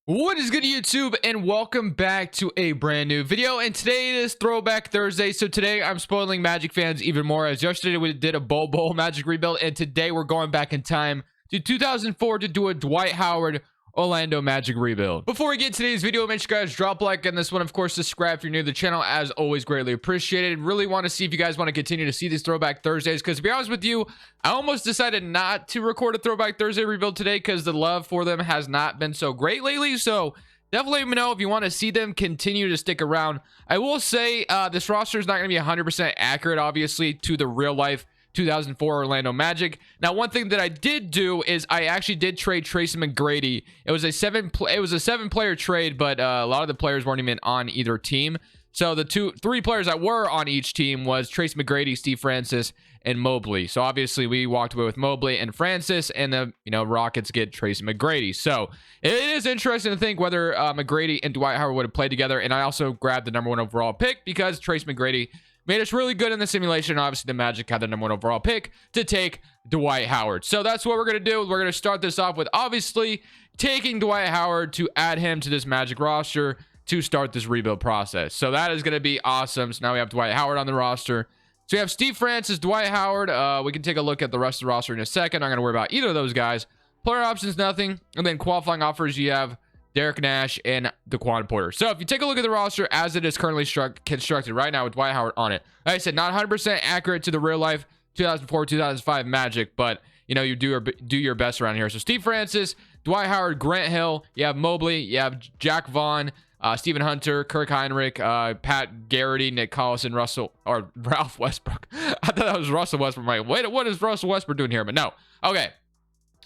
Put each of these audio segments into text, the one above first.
What is good, YouTube, and welcome back to a brand new video. And today is Throwback Thursday, so today I'm spoiling Magic fans even more, as yesterday we did a Bowl Magic rebuild, and today we're going back in time to 2004 to do a Dwight Howard Orlando Magic rebuild. Before we get today's video, make sure you guys drop a like on this one. Of course, subscribe if you're new to the channel. As always, greatly appreciated. Really want to see if you guys want to continue to see these Throwback Thursdays, because to be honest with you, I almost decided not to record a Throwback Thursday rebuild today because the love for them has not been so great lately. So definitely let me know if you want to see them continue to stick around. I will say this roster is not going to be 100% accurate, obviously, to the real life 2004 Orlando Magic. Now, one thing that I did do is I actually did trade Tracy McGrady. It was a seven player trade, but a lot of the players weren't even on either team. So the three players that were on each team was Tracy McGrady, Steve Francis, and Mobley. So obviously we walked away with Mobley and Francis, and the Rockets get Tracy McGrady. So it is interesting to think whether McGrady and Dwight Howard would have played together. And I also grabbed the #1 overall pick because Tracy McGrady made us really good in the simulation. Obviously, the Magic had the #1 overall pick to take Dwight Howard. So that's what we're going to do. We're going to start this off with obviously taking Dwight Howard to add him to this Magic roster to start this rebuild process. So that is going to be awesome. So now we have Dwight Howard on the roster. So we have Steve Francis, Dwight Howard. We can take a look at the rest of the roster in a second. I'm not going to worry about either of those guys. Player options, nothing. And then qualifying offers, you have Derek Nash and DeQuan Porter. So if you take a look at the roster as it is currently constructed right now with Dwight Howard on it, like I said, not 100% accurate to the real life 2004 2005 Magic, but you do your best around here. So Steve Francis, Dwight Howard, Grant Hill, you have Mobley, you have Jack Vaughn, Stephen Hunter, Kirk Heinrich, Pat Garrity, Nick Collison, Ralph Westbrook. I thought that was Russell Westbrook. Wait, what is Russell Westbrook doing here? But no. Okay.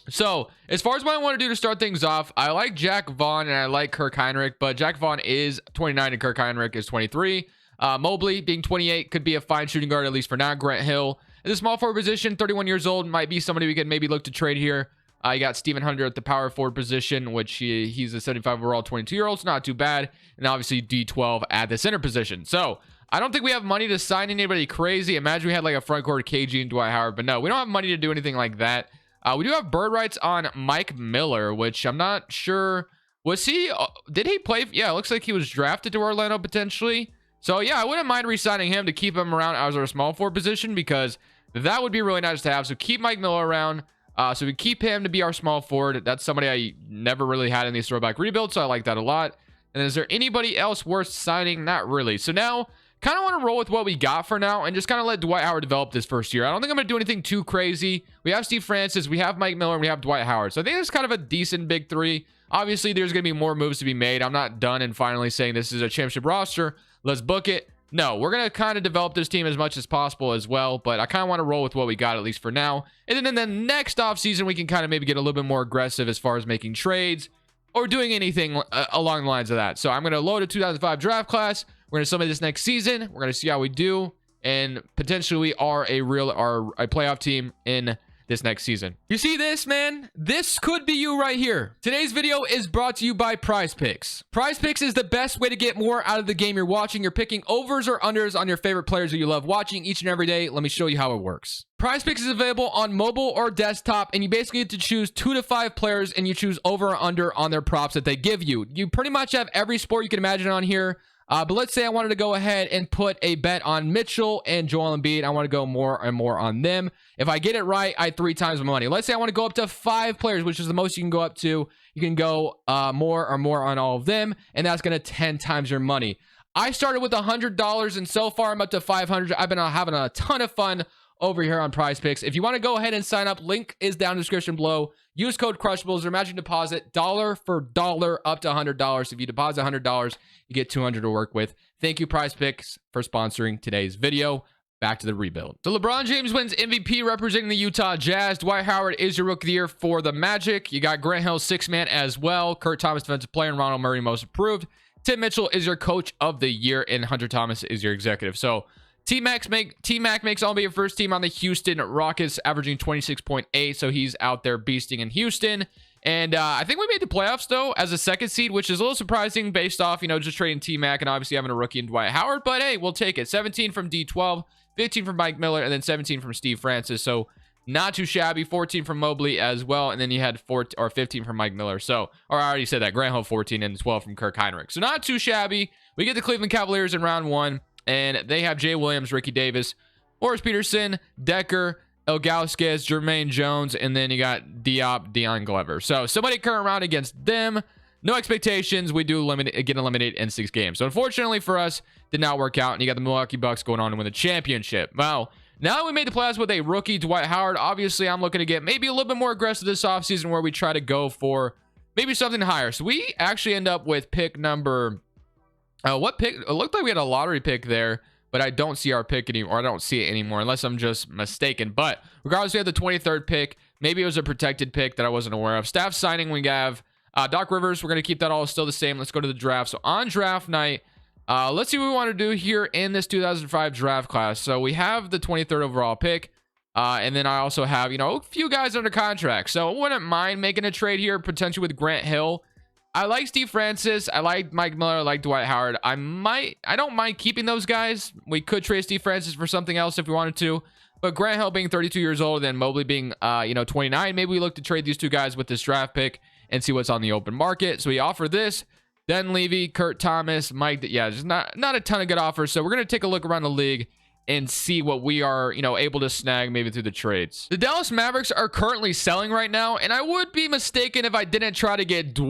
So, as far as what I want to do to start things off, I like Jack Vaughn and I like Kirk Heinrich, but Jack Vaughn is 29 and Kirk Heinrich is 23. Mobley, being 28, could be a fine shooting guard, at least for now. Grant Hill, in the small forward position, 31 years old, might be somebody we could maybe look to trade here. You got Stephen Hunter at the power forward position, which he's a 75 overall 22-year-old, so not too bad. And obviously D12 at the center position. So, I don't think we have money to sign anybody crazy. Imagine we had like a front court KG and Dwight Howard, but no, we don't have money to do anything like that. We do have bird rights on Mike Miller, which I'm not sure. Was he? Did he play? Yeah, it looks like he was drafted to Orlando potentially. So yeah, I wouldn't mind re-signing him to keep him around as our small forward position, because that would be really nice to have. So keep Mike Miller around. So we keep him to be our small forward. That's somebody I never really had in these throwback rebuilds, so I like that a lot. And is there anybody else worth signing? Not really. So now, kind of want to roll with what we got for now and just kind of let Dwight Howard develop this first year. I don't think I'm going to do anything too crazy. We have Steve Francis, we have Mike Miller, and we have Dwight Howard. So I think it's kind of a decent big three. Obviously, there's going to be more moves to be made. I'm not done and finally saying this is a championship roster. Let's book it. No, we're going to kind of develop this team as much as possible as well, but I kind of want to roll with what we got, at least for now. And then in the next offseason, we can kind of maybe get a little bit more aggressive as far as making trades or doing anything along the lines of that. So I'm going to load a 2005 draft class. We're going to summon this next season. We're going to see how we do. And potentially we are a playoff team in this next season. You see this, man? This could be you right here. Today's video is brought to you by Prize Picks. Prize Picks is the best way to get more out of the game you're watching. You're picking overs or unders on your favorite players that you love watching each and every day. Let me show you how it works. Prize Picks is available on mobile or desktop, and you basically get to choose 2 to 5 players, and you choose over or under on their props that they give you. You pretty much have every sport you can imagine on here. But let's say I wanted to go ahead and put a bet on Mitchell and Joel Embiid. I want to go more and more on them. If I get it right, I 3 times my money. Let's say I want to go up to 5 players, which is the most you can go up to. You can go more or more on all of them, and that's going to 10 times your money. I started with $100, and so far I'm up to $500. I've been having a ton of fun over here on Prize Picks. If you want to go ahead and sign up, link is down in the description below. Use code Crushables or matching deposit dollar for dollar up to $100. If you deposit $100, you get $200 to work with. Thank you, Prize Picks, for sponsoring today's video. Back to the rebuild. So LeBron James wins MVP representing the Utah Jazz. Dwight Howard is your rookie of the year for the Magic. You got Grant Hill, 6th man as well. Kurt Thomas, defensive player, and Ronald Murray, most improved. Tim Mitchell is your coach of the year, and Hunter Thomas is your executive. So T-Mac makes all be your first team on the Houston Rockets, averaging 26.8. So he's out there beasting in Houston. And I think we made the playoffs, though, as a second seed, which is a little surprising based off, just trading T-Mac and obviously having a rookie in Dwight Howard. But hey, we'll take it. 17 from D12, 15 from Mike Miller, and then 17 from Steve Francis. So Not too shabby. 14 from Mobley as well. And then you had 14 or 15 from Mike Miller. So, or I already said that. Grant Hill 14 and 12 from Kirk Heinrich. So not too shabby. We get the Cleveland Cavaliers in round 1. And they have Jay Williams, Ricky Davis, Morris Peterson, Decker, Ilgauskas, Jermaine Jones, and then you got Diop, Dion Glover. So somebody current round against them. No expectations. We do get eliminated in 6 games. So unfortunately for us, did not work out. And you got the Milwaukee Bucks going on to win the championship. Wow. Now that we made the playoffs with a rookie, Dwight Howard, obviously I'm looking to get maybe a little bit more aggressive this offseason where we try to go for maybe something higher. So we actually end up with pick number... what pick? It looked like we had a lottery pick there, but I don't see our pick anymore. I don't see it anymore unless I'm just mistaken. But regardless, we have the 23rd pick. Maybe it was a protected pick that I wasn't aware of. Staff signing, we have Doc Rivers. We're going to keep that all still the same. Let's go to the draft. So on draft night, let's see what we want to do here in this 2005 draft class. So we have the 23rd overall pick. And then I also have, a few guys under contract. So I wouldn't mind making a trade here, potentially with Grant Hill. I like Steve Francis. I like Mike Miller. I like Dwight Howard. I don't mind keeping those guys. We could trade Steve Francis for something else if we wanted to. But Grant Hill being 32 years old and Mobley being, 29, maybe we look to trade these 2 guys with this draft pick and see what's on the open market. So we offer this. Den Levy, Kurt Thomas, Mike. Yeah, just not a ton of good offers. So we're going to take a look around the league and see what we are, able to snag maybe through the trades. The Dallas Mavericks are currently selling right now, and I would be mistaken if I didn't try to get Dirk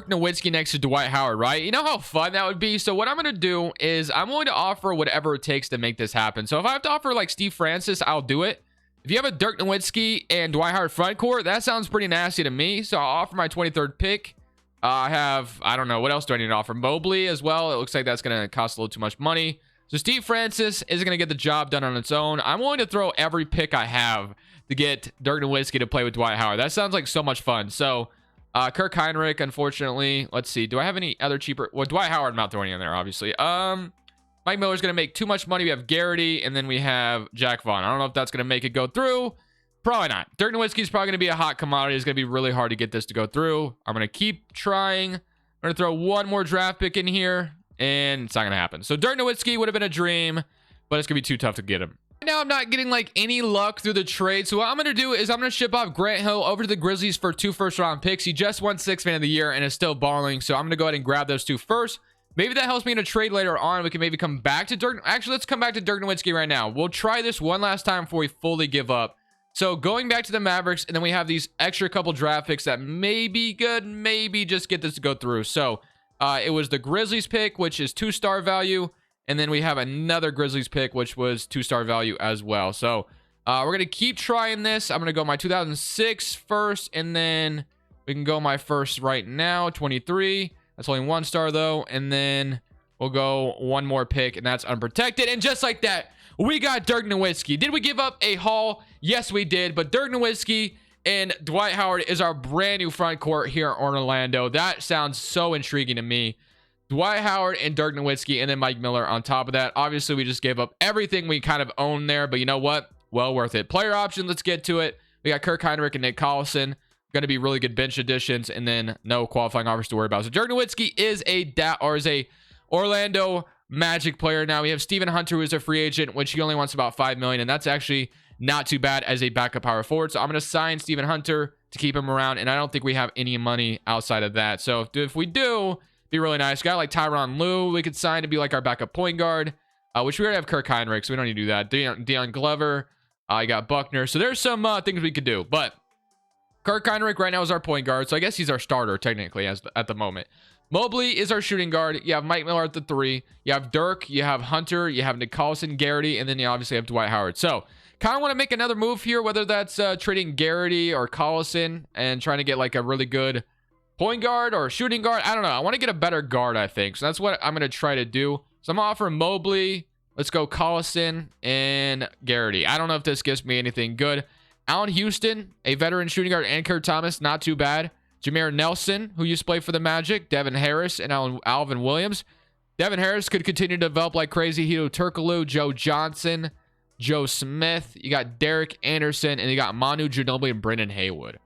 Nowitzki next to Dwight Howard, right? You know how fun that would be? So what I'm going to do is I'm going to offer whatever it takes to make this happen. So if I have to offer like Steve Francis, I'll do it. If you have a Dirk Nowitzki and Dwight Howard front court, that sounds pretty nasty to me. So I'll offer my 23rd pick. I don't know, what else do I need to offer? Mobley as well. It looks like that's going to cost a little too much money. So Steve Francis isn't going to get the job done on its own. I'm willing to throw every pick I have to get Dirk Nowitzki to play with Dwight Howard. That sounds like so much fun. So Kirk Heinrich, unfortunately. Let's see. Do I have any other cheaper? Well, Dwight Howard, I'm not throwing in there, obviously. Mike Miller's going to make too much money. We have Garrity, and then we have Jack Vaughn. I don't know if that's going to make it go through. Probably not. Dirk Nowitzki is probably going to be a hot commodity. It's going to be really hard to get this to go through. I'm going to keep trying. I'm going to throw one more draft pick in here. And it's not going to happen. So Dirk Nowitzki would have been a dream, but it's going to be too tough to get him. Right now, I'm not getting like any luck through the trade. So what I'm going to do is I'm going to ship off Grant Hill over to the Grizzlies for 2 first-round picks. He just won 6th man of the year and is still balling. So I'm going to go ahead and grab those 2 first. Maybe that helps me in a trade later on. We can maybe come back to Dirk. Actually, let's come back to Dirk Nowitzki right now. We'll try this one last time before we fully give up. So going back to the Mavericks, and then we have these extra couple draft picks that may be good, maybe just get this to go through. So it was the Grizzlies pick, which is 2-star value. And then we have another Grizzlies pick, which was 2-star value as well. So we're going to keep trying this. I'm going to go my 2006 first, and then we can go my first right now, 23. That's only 1 star, though. And then we'll go one more pick, and that's unprotected. And just like that, we got Dirk Nowitzki. Did we give up a haul? Yes, we did. But Dirk Nowitzki and Dwight Howard is our brand new front court here in Orlando. That sounds so intriguing to me. Dwight Howard and Dirk Nowitzki, and then Mike Miller on top of that. Obviously, we just gave up everything we kind of own there, but you know what? Well worth it. Player option, let's get to it. We got Kirk Heinrich and Nick Collison. Going to be really good bench additions, and then no qualifying offers to worry about. So Dirk Nowitzki is a Orlando Magic player. Now we have Steven Hunter, who is a free agent, which he only wants about $5 million, and that's actually not too bad as a backup power forward. So I'm going to sign Steven Hunter to keep him around, and I don't think we have any money outside of that. So if we do, be really nice. A guy like Tyronn Lue, we could sign to be like our backup point guard, which we already have Kirk Heinrich, so we don't need to do that. Dion Glover, I got Buckner. So there's some things we could do, but Kirk Heinrich right now is our point guard, so I guess he's our starter technically at the moment. Mobley is our shooting guard. You have Mike Miller at the 3. You have Dirk. You have Hunter. You have Nick Collison, Garrity, and then you obviously have Dwight Howard. So kind of want to make another move here, whether that's trading Garrity or Collison and trying to get like a really good point guard or shooting guard. I don't know. I want to get a better guard, I think. So that's what I'm going to try to do. So I'm offering Mobley. Let's go Collison and Garrity. I don't know if this gives me anything good. Allen Houston, a veteran shooting guard, and Kurt Thomas, not too bad. Jameer Nelson, who used to play for the Magic, Devin Harris, and Alvin Williams. Devin Harris could continue to develop like crazy. Hito Turkoglu, Joe Johnson, Joe Smith. You got Derek Anderson, and you got Manu Ginobili and Brendan Haywood.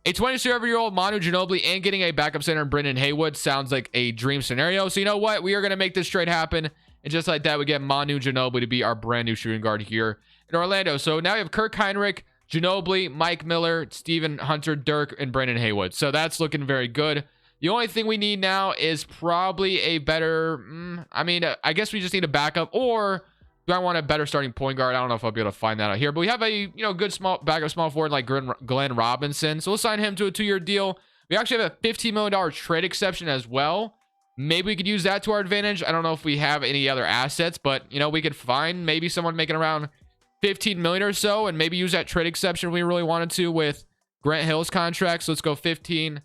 A 27-year-old Manu Ginobili and getting a backup center in Brendan Haywood sounds like a dream scenario. So you know what? We are going to make this trade happen. And just like that, we get Manu Ginobili to be our brand new shooting guard here in Orlando. So now we have Kirk Heinrich, Ginobili, Mike Miller, Steven Hunter, Dirk, and Brandon Haywood. So that's looking very good. The only thing we need now is probably a better, I guess we just need a backup, or do I want a better starting point guard? I don't know if I'll be able to find that out here, but we have a, good small backup small forward like Glenn Robinson. So we'll sign him to a 2-year deal. We actually have a $15 million trade exception as well. Maybe we could use that to our advantage. I don't know if we have any other assets, but, we could find maybe someone making around 15 million or so, and maybe use that trade exception if we really wanted to with Grant Hill's contract. So let's go 15.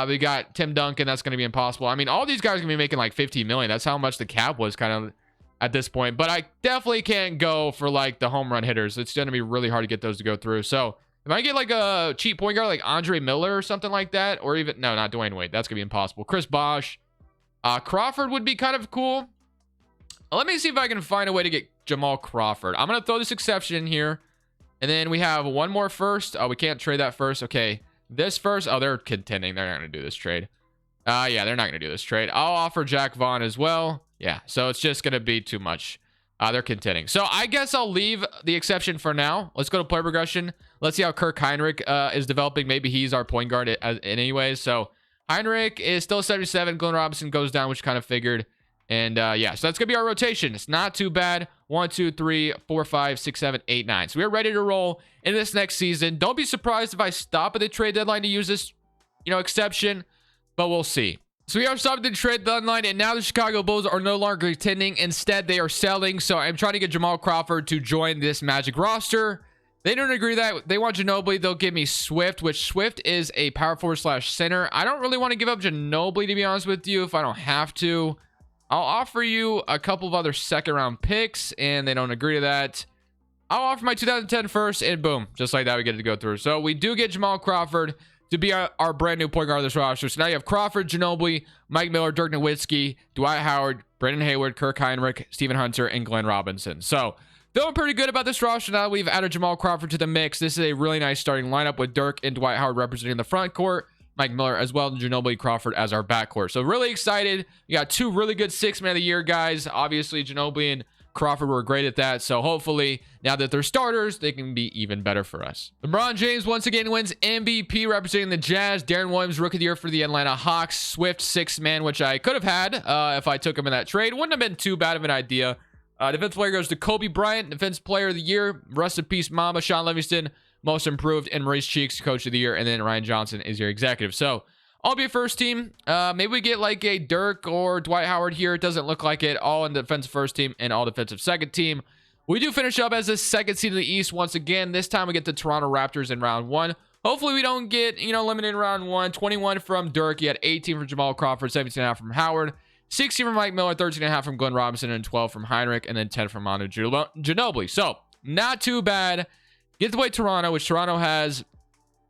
We got Tim Duncan. That's going to be impossible. I mean, all these guys are going to be making like 15 million. That's how much the cap was kind of at this point. But I definitely can't go for like the home run hitters. It's going to be really hard to get those to go through. So if I get like a cheap point guard like Andre Miller or something like that, or even, no, not Dwayne Wade. That's going to be impossible. Chris Bosh. Crawford would be kind of cool. Let me see if I can find a way to get Jamal Crawford. I'm going to throw this exception in here. And then we have one more first. Oh, we can't trade that first. Okay. This first. Oh, they're contending. They're not going to do this trade. Yeah, they're not going to do this trade. I'll offer Jack Vaughn as well. Yeah, so it's just going to be too much. They're contending. So I guess I'll leave the exception for now. Let's go to player progression. Let's see how Kirk Heinrich is developing. Maybe he's our point guard anyways. So Heinrich is still 77. Glenn Robinson goes down, which kind of figured. And yeah, so that's going to be our rotation. It's not too bad. 1, 2, 3, 4, 5, 6, 7, 8, 9. So we're ready to roll in this next season. Don't be surprised if I stop at the trade deadline to use this, exception, but we'll see. So we are stopped at the trade deadline, and now the Chicago Bulls are no longer contending. Instead, they are selling. So I'm trying to get Jamal Crawford to join this Magic roster. They don't agree that they want Ginobili. They'll give me Swift, which Swift is a power forward / center. I don't really want to give up Ginobili, to be honest with you, if I don't have to. I'll offer you a couple of other second round picks, and they don't agree to that. I'll offer my 2010 first, and boom, just like that, we get to go through. So we do get Jamal Crawford to be our brand new point guard of this roster. So now you have Crawford, Ginobili, Mike Miller, Dirk Nowitzki, Dwight Howard, Brandon Hayward, Kirk Heinrich, Steven Hunter, and Glenn Robinson. So feeling pretty good about this roster now that we've added Jamal Crawford to the mix. This is a really nice starting lineup with Dirk and Dwight Howard representing the front court, Mike Miller as well, and Ginobili Crawford as our backcourt. So really excited. We got 2 really good 6-man of the year guys. Obviously, Ginobili and Crawford were great at that. So hopefully, now that they're starters, they can be even better for us. LeBron James once again wins MVP representing the Jazz. Darren Williams, Rookie of the Year for the Atlanta Hawks. Swift 6-man, which I could have had if I took him in that trade. Wouldn't have been too bad of an idea. Defensive player goes to Kobe Bryant. Defensive player of the year, rest in peace, Mama. Sean Livingston, most improved, and Maurice Cheeks, coach of the year, and then Ryan Johnson is your executive. So I'll be a first team. Maybe we get like a Dirk or Dwight Howard here. It doesn't look like it. All in the defensive first team and all defensive second team. We do finish up as the second seed in the East once again. This time we get the Toronto Raptors in round 1. Hopefully we don't get, eliminated in round 1. 21 from Dirk. He had 18 from Jamal Crawford, 17.5 from Howard, 16 from Mike Miller, 13.5 from Glenn Robinson, and 12 from Heinrich, and then 10 from Manu Ginobili. So not too bad. Get to play Toronto, which Toronto has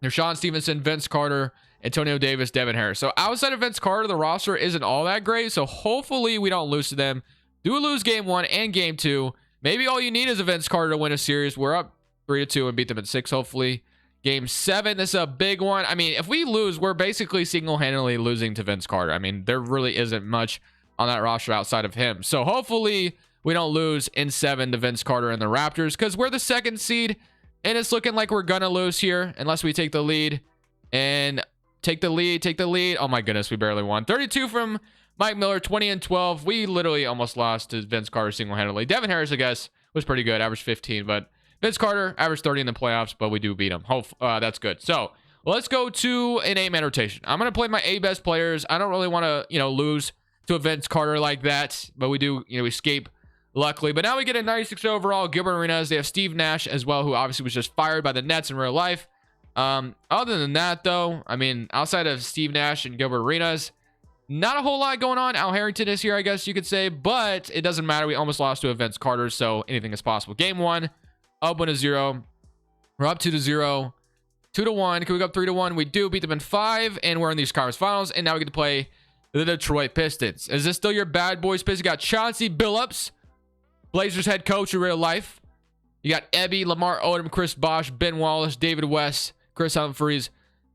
Sean Stevenson, Vince Carter, Antonio Davis, Devin Harris. So outside of Vince Carter, the roster isn't all that great. So hopefully we don't lose to them. Do lose game 1 and game 2. Maybe all you need is a Vince Carter to win a series. We're up 3-2 and beat them in 6, hopefully. Game 7, this is a big one. I mean, if we lose, we're basically single-handedly losing to Vince Carter. I mean, there really isn't much on that roster outside of him. So hopefully we don't lose in 7 to Vince Carter and the Raptors, because we're the second seed. And it's looking like we're going to lose here unless we take the lead. And take the lead. Oh, my goodness. We barely won. 32 from Mike Miller, 20 and 12. We literally almost lost to Vince Carter single-handedly. Devin Harris, I guess, was pretty good. Averaged 15. But Vince Carter averaged 30 in the playoffs. But we do beat him. That's good. So let's go to an 8-man rotation. I'm going to play my 8 best players. I don't really want to, lose to a Vince Carter like that. But we do, escape. Luckily, but now we get a 96 overall Gilbert Arenas. They have Steve Nash as well, who obviously was just fired by the Nets in real life. Other than that, though, I mean, outside of Steve Nash and Gilbert Arenas, not a whole lot going on. Al Harrington is here, I guess you could say, but it doesn't matter. We almost lost to Vince Carter, so anything is possible. Game 1, up 1-0. We're up 2-0, 2-1. Can we go up 3-1? We do beat them in 5, and we're in these conference finals, and now we get to play the Detroit Pistons. Is this still your bad boys Pistons? You got Chauncey Billups, Blazers head coach in real life. You got Ebby, Lamar Odom, Chris Bosh, Ben Wallace, David West, Chris Humphries.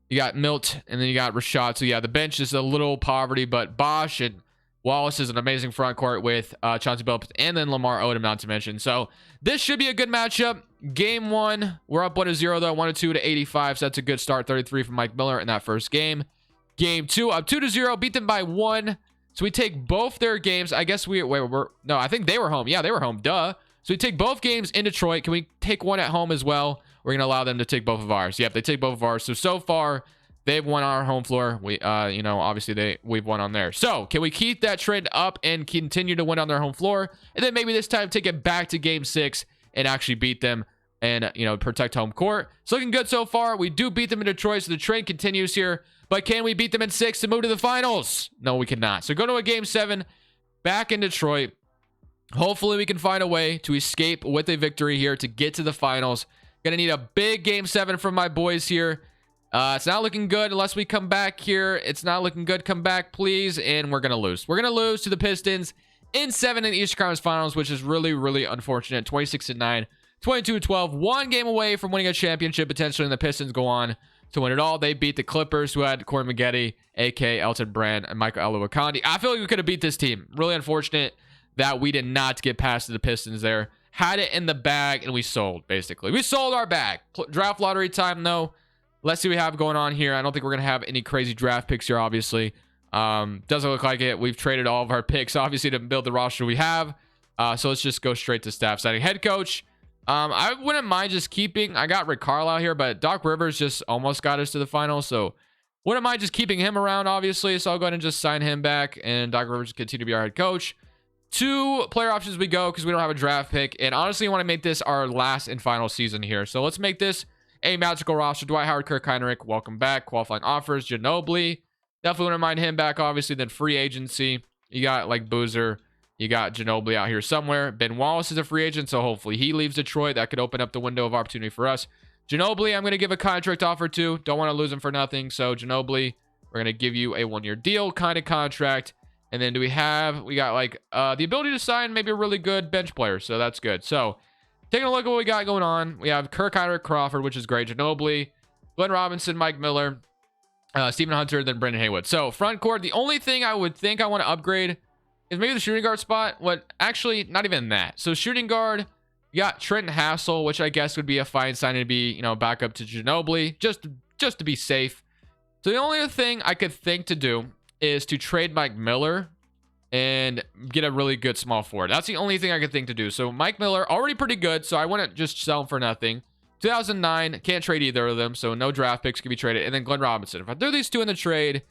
You got Milt, and then you got Rashad. So yeah, the bench is a little poverty, but Bosh and Wallace is an amazing front court with Chauncey Billups and then Lamar Odom, not to mention. So this should be a good matchup. Game 1, we're up 1-0 though, 1-2 to 85. So that's a good start. 33 from Mike Miller in that first game. Game 2, up 2-0, beat them by 1. So we take both their games. I guess no, I think they were home. Yeah, they were home. Duh. So we take both games in Detroit. Can we take one at home as well? We're going to allow them to take both of ours. Yep, they take both of ours. So far, they've won on our home floor. We, obviously we've won on theirs. So can we keep that trend up and continue to win on their home floor? And then maybe this time take it back to game 6 and actually beat them and, protect home court. It's looking good so far. We do beat them in Detroit, so the trend continues here. But can we beat them in 6 to move to the finals? No, we cannot. So go to a game 7 back in Detroit. Hopefully we can find a way to escape with a victory here to get to the finals. Gonna need a big game 7 from my boys here. It's not looking good unless we come back here. It's not looking good. Come back, please. And we're gonna lose. We're gonna lose to the Pistons in 7 in the Eastern Conference Finals, which is really, really unfortunate. 26-9, 22-12, 1 game away from winning a championship potentially, and the Pistons go on to win it all. They beat the Clippers, who had Corey Maggette, A.K. Elton Brand, and Michael Olowokandi. I feel like we could have beat this team. Really unfortunate that we did not get past the Pistons there. Had it in the bag, and we sold, basically. We sold our bag. Draft lottery time, though. Let's see what we have going on here. I don't think we're going to have any crazy draft picks here, obviously. Doesn't look like it. We've traded all of our picks, obviously, to build the roster we have. So let's just go straight to staff signing. Head coach. I wouldn't mind just keeping. I got Rick Carlisle here, but Doc Rivers just almost got us to the finals. So wouldn't mind just keeping him around, obviously. So I'll go ahead and just sign him back, and Doc Rivers continue to be our head coach. 2 player options we go because we don't have a draft pick. And honestly, I want to make this our last and final season here. So let's make this a magical roster. Dwight Howard, Kirk Heinrich, welcome back. Qualifying offers, Ginobili. Definitely want to mind him back, obviously. Then free agency. You got like Boozer. You got Ginobili out here somewhere. Ben Wallace is a free agent, so hopefully he leaves Detroit. That could open up the window of opportunity for us. Ginobili, I'm going to give a contract offer to. Don't want to lose him for nothing. So Ginobili, we're going to give you a 1-year deal kind of contract. And then we got like the ability to sign maybe a really good bench player. So that's good. So taking a look at what we got going on. We have Kirk Heinrich, Crawford, which is great. Ginobili, Glenn Robinson, Mike Miller, Stephen Hunter, then Brendan Haywood. So front court, the only thing I would think I want to upgrade is maybe the shooting guard spot. Actually, not even that. So shooting guard, you got Trenton Hassel, which I guess would be a fine sign to be, back up to Ginobili, just to be safe. So the only other thing I could think to do is to trade Mike Miller and get a really good small forward. That's the only thing I could think to do. So Mike Miller, already pretty good, so I wouldn't just sell him for nothing. 2009, can't trade either of them, so no draft picks can be traded. And then Glenn Robinson. If I threw these 2 in the trade,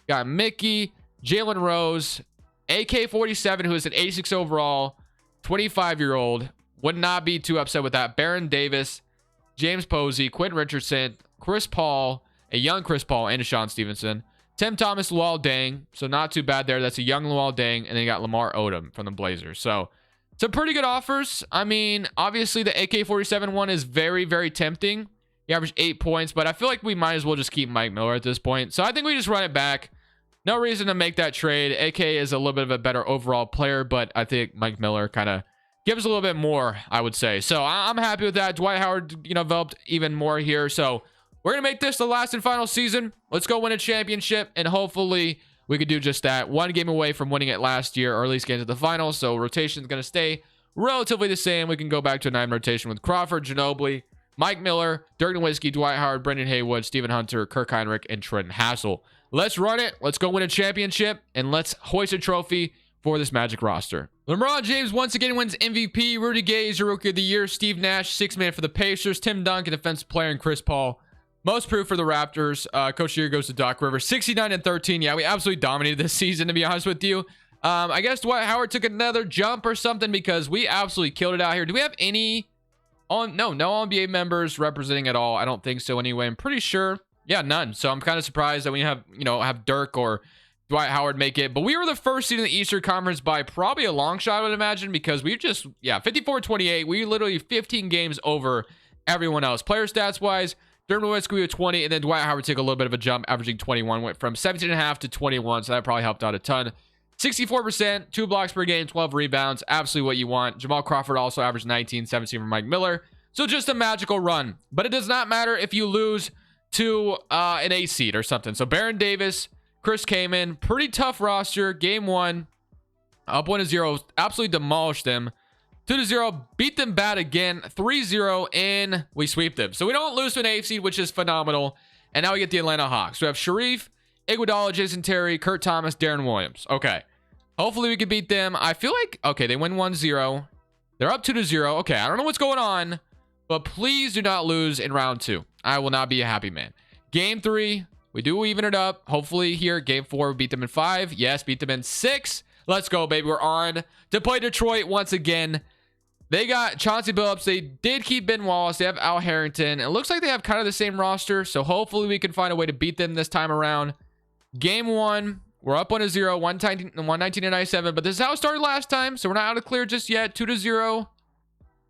got Mickey, Jalen Rose, AK-47, who is an 86 overall, 25-year-old. Would not be too upset with that. Baron Davis, James Posey, Quinn Richardson, Chris Paul, a young Chris Paul, and Deshaun Stevenson. Tim Thomas, Luol Deng. So not too bad there. That's a young Luol Deng. And then you got Lamar Odom from the Blazers. So some pretty good offers. I mean, obviously the AK-47 one is very, very tempting. He averaged 8 points, but I feel like we might as well just keep Mike Miller at this point. So I think we just run it back. No reason to make that trade. AK is a little bit of a better overall player, but I think Mike Miller kind of gives a little bit more, I would say. So I'm happy with that. Dwight Howard, developed even more here. So we're going to make this the last and final season. Let's go win a championship, and hopefully we could do just that. 1 game away from winning it last year, or at least getting to the finals. So rotation is going to stay relatively the same. We can go back to a 9 rotation with Crawford, Ginobili, Mike Miller, Dirk Nowitzki, Dwight Howard, Brendan Haywood, Stephen Hunter, Kirk Heinrich, and Trenton Hassel. Let's run it. Let's go win a championship, and let's hoist a trophy for this Magic roster. LeBron James once again wins MVP. Rudy Gay is your Rookie of the Year. Steve Nash, 6th man for the Pacers. Tim Duncan, defensive player, and Chris Paul, most proof for the Raptors. Coach of the Year goes to Doc Rivers. 69-13. Yeah, we absolutely dominated this season, to be honest with you. I guess Dwight Howard took another jump or something because we absolutely killed it out here. Do we have any no NBA members representing at all? I don't think so anyway. I'm pretty sure. Yeah, none. So I'm kind of surprised that we have Dirk or Dwight Howard make it. But we were the first seed in the Eastern Conference by probably a long shot, I would imagine, because we just, 54-28. We literally 15 games over everyone else. Player stats wise, Dirk Nowitzki with 20, and then Dwight Howard took a little bit of a jump, averaging 21, went from 17.5 to 21, so that probably helped out a ton. 64%, 2 blocks per game, 12 rebounds, absolutely what you want. Jamal Crawford also averaged 19, 17 from Mike Miller. So just a magical run. But it does not matter if you lose to an 8 seed or something. So Baron Davis, Chris Kaman, pretty tough roster. Game 1, Up 1-0. Absolutely demolished them. 2-0. Beat them bad again. 3-0. And we sweep them. So we don't lose to an AFC, which is phenomenal. And now we get the Atlanta Hawks. We have Sharif, Iguodala, Jason Terry, Kurt Thomas, Darren Williams. Okay. Hopefully we can beat them. I feel like, okay, they win 1-0. They're up 2-0. Okay, I don't know what's going on, but please do not lose in round 2. I will not be a happy man. Game 3, we do even it up. Hopefully here, game 4, we beat them in 5. Yes, beat them in 6. Let's go, baby. We're on to play Detroit once again. They got Chauncey Billups. They did keep Ben Wallace. They have Al Harrington. It looks like they have kind of the same roster, so hopefully we can find a way to beat them this time around. Game 1, we're up 1-0, 119-97, but this is how it started last time, so we're not out of clear just yet. 2-0,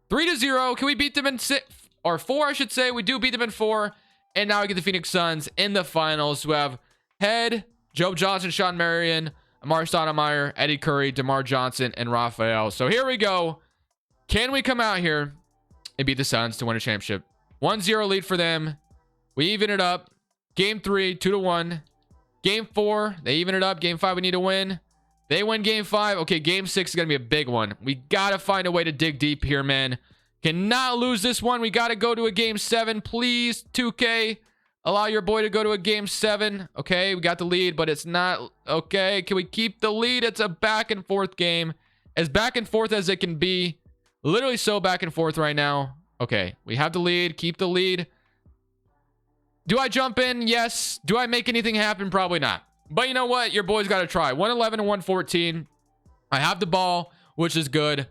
3-0. Can we beat them in 6 or 4? I should say. We do beat them in 4, and now we get the Phoenix Suns in the finals. We have Head, Joe Johnson, Sean Marion, Amar Stoudemire, Eddie Curry, DeMar Johnson, and Raphael. So here we go. Can we come out here and beat the Suns to win a championship? 1-0 lead for them. We even it up. Game 3, 2-1. Game 4, they even it up. Game 5, we need to win. They win game 5. Okay, game 6 is going to be a big one. We got to find a way to dig deep here, man. Cannot lose this one. We got to go to a game 7. Please, 2K, allow your boy to go to a game 7. Okay, we got the lead, but it's not. Okay, can we keep the lead? It's a back and forth game. As back and forth as it can be. Literally so back and forth right now. Okay, we have the lead. Keep the lead. Do I jump in? Yes. Do I make anything happen? Probably not. But you know what? Your boy's got to try. 111 and 114. I have the ball, which is good.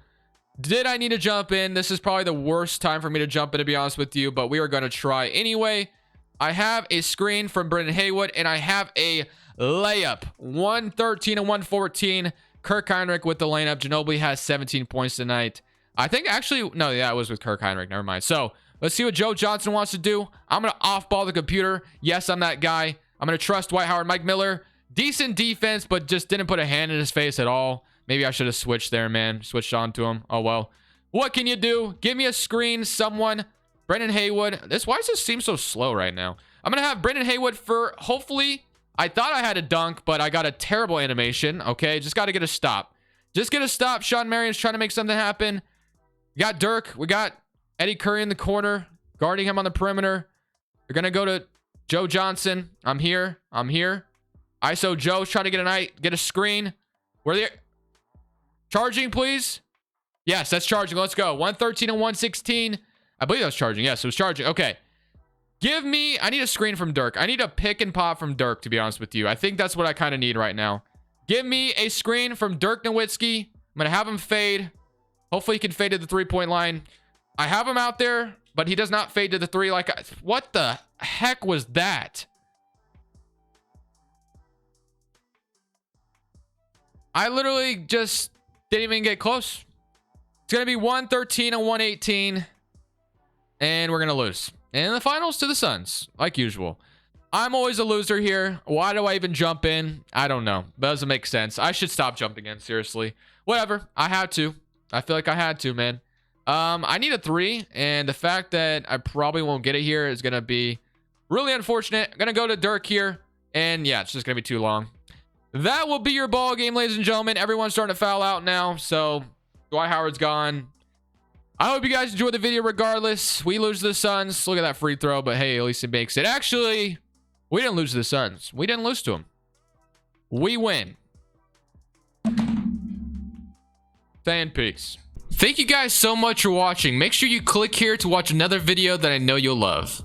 Did I need to jump in? This is probably the worst time for me to jump in, to be honest with you, but we are going to try anyway. I have a screen from Brendan Haywood, and I have a layup. 113 and 114. Kirk Heinrich with the layup. Ginobili has 17 points tonight. I think actually, no, yeah, it was with Kirk Heinrich. Never mind. So let's see what Joe Johnson wants to do. I'm going to off-ball the computer. Yes, I'm that guy. I'm going to trust Dwight Howard. Mike Miller, decent defense, but just didn't put a hand in his face at all. Maybe I should have switched there, man. Switched on to him. Oh, well. What can you do? Give me a screen, someone. Brendan Haywood. Why does this seem so slow right now? I'm going to have Brendan Haywood for, hopefully, I thought I had a dunk, but I got a terrible animation. Okay, just got to get a stop. Just get a stop. Sean Marion's trying to make something happen. We got Dirk. We got Eddie Curry in the corner, guarding him on the perimeter. We're going to go to Joe Johnson. I'm here. ISO Joe's trying to get a screen. Where they charging, please? Yes, that's charging. Let's go. 113 and 116. I believe that was charging. Yes, it was charging. Okay. I need a screen from Dirk. I need a pick and pop from Dirk, to be honest with you. I think that's what I kind of need right now. Give me a screen from Dirk Nowitzki. I'm going to have him fade. Hopefully he can fade to the three-point line. I have him out there, but he does not fade to the three. What the heck was that? I literally just didn't even get close. It's going to be 113 and 118. And we're going to lose. And in the finals to the Suns, like usual. I'm always a loser here. Why do I even jump in? I don't know. That doesn't make sense. I should stop jumping in, seriously. Whatever. I had to. I feel like I had to, man. I need a 3, and the fact that I probably won't get it here is going to be really unfortunate. I'm going to go to Dirk here, and yeah, it's just going to be too long. That will be your ball game, ladies and gentlemen. Everyone's starting to foul out now, so Dwight Howard's gone. I hope you guys enjoyed the video regardless. We lose to the Suns. Look at that free throw, but hey, at least it makes it. Actually, we didn't lose to the Suns. We didn't lose to them. We win. Fan peace. Thank you guys so much for watching. Make sure you click here to watch another video that I know you'll love.